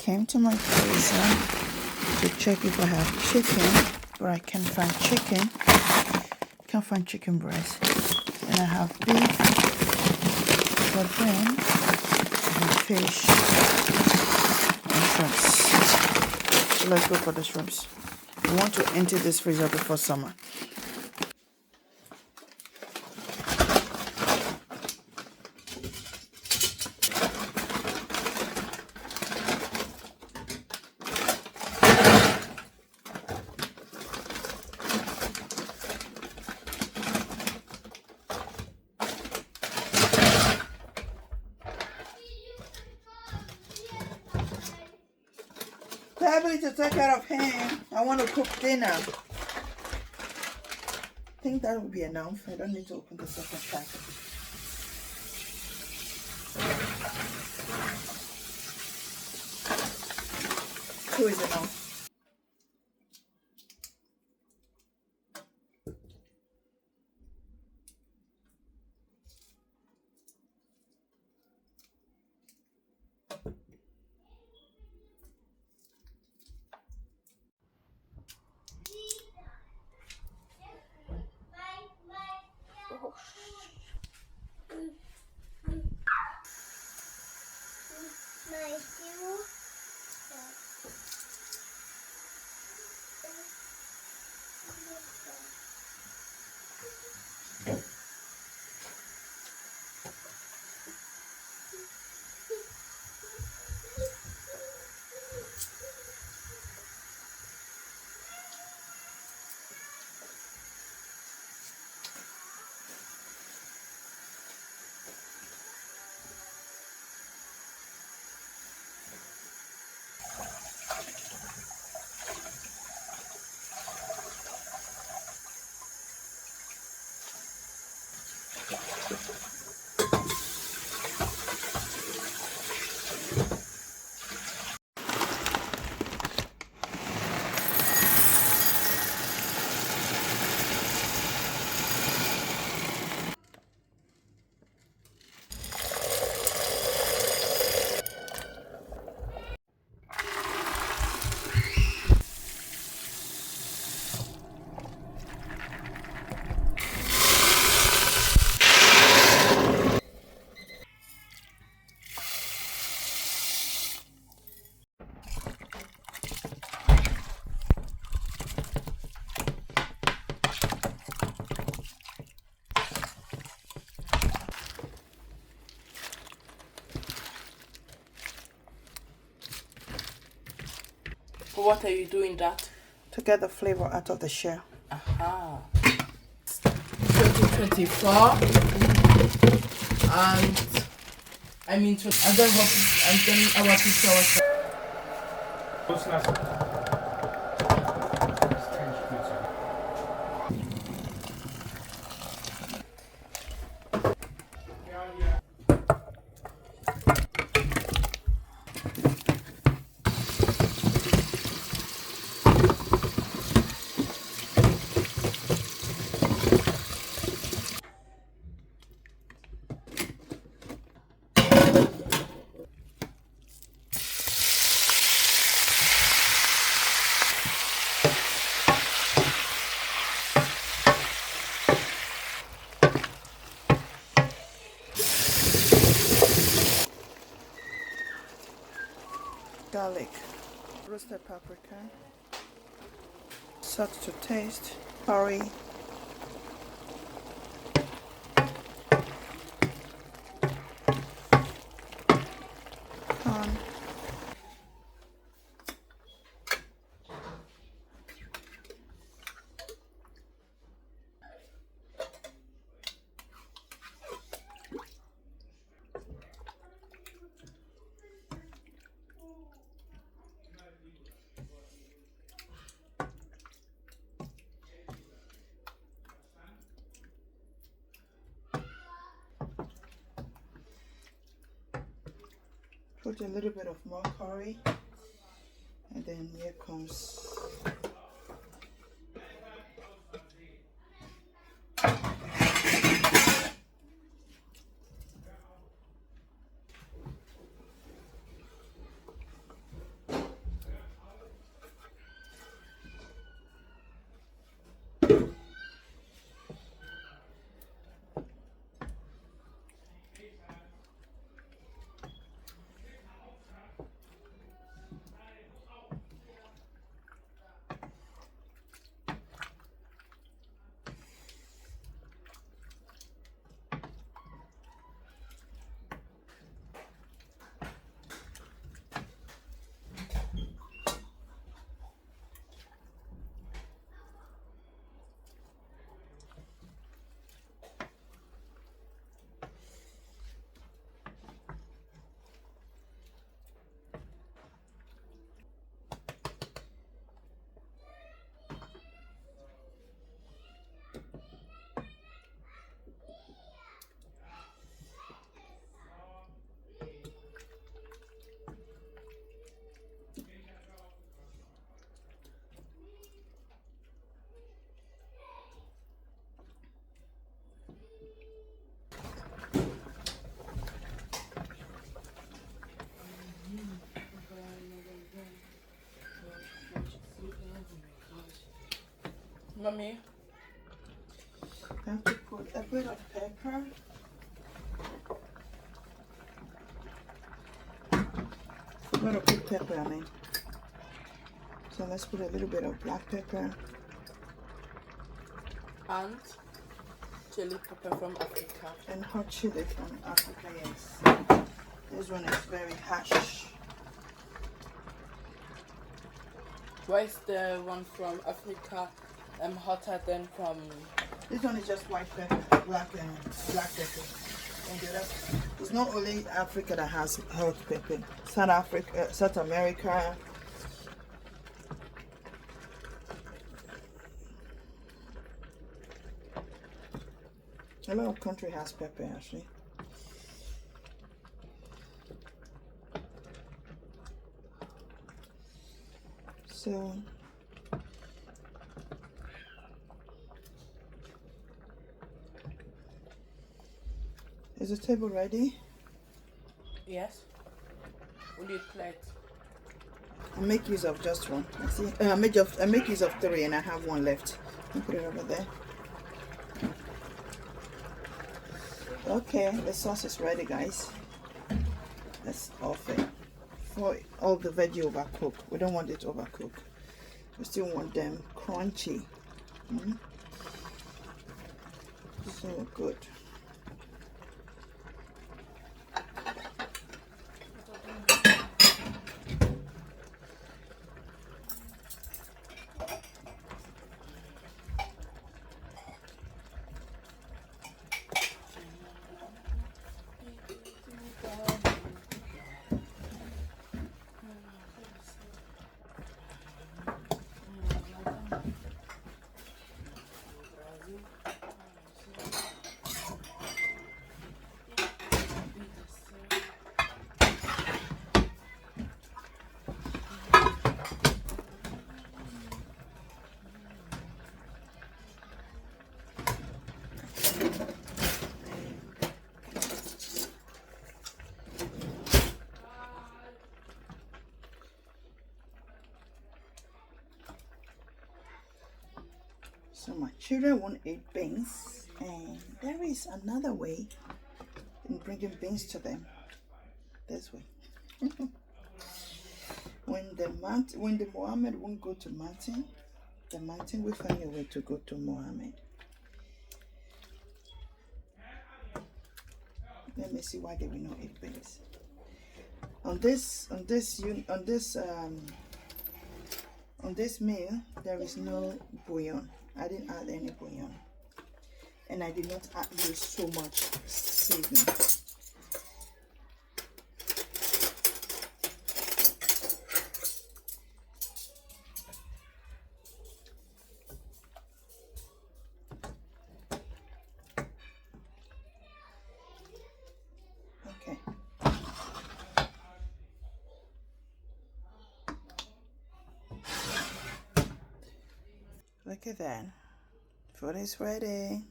came to my freezer to check if I have chicken, but I can't find chicken. Can't find chicken breast. And I have beef, but then I have fish and shrimps. So let's go for the shrimps. We want to empty this freezer before summer. Probably to take care of him. I want to cook dinner. I think that will be enough. I don't need to open the second packet. Two is enough. What are you doing that? To get the flavor out of the shell. Aha. 2024 and I mean and then our picture was What's last? Garlic, roasted paprika, salt to taste, curry, corn, put a little bit of more curry, and then here comes Mommy, I have to put a bit of pepper. Forgot to put pepper on it. So let's put a little bit of black pepper. and chili pepper from Africa. And hot chili from Africa, yes. This one is very harsh. Why is the one from Africa hotter than from? This one is just white pepper, black pepper. And the other, it's not only Africa that has hot pepper. South Africa, South America. A lot of country has pepper actually. So is the table ready? Yes. We need plate. I make use of just one. I see. I make use of 3, and I have one left. I'll put it over there. Okay, the sauce is ready, guys. Let's off it. For all the veggie overcook, we don't want it overcooked. We still want them crunchy. So good. So my children won't eat beans, and there is another way in bringing beans to them. This way. when the Mohammed won't go to mountain, the mountain will find a way to go to Mohammed. Let me see why they will not eat beans. On this meal, there is no bouillon. I didn't add any bouillon, and I did not use so much seasoning. Okay. Look at that. Food is ready.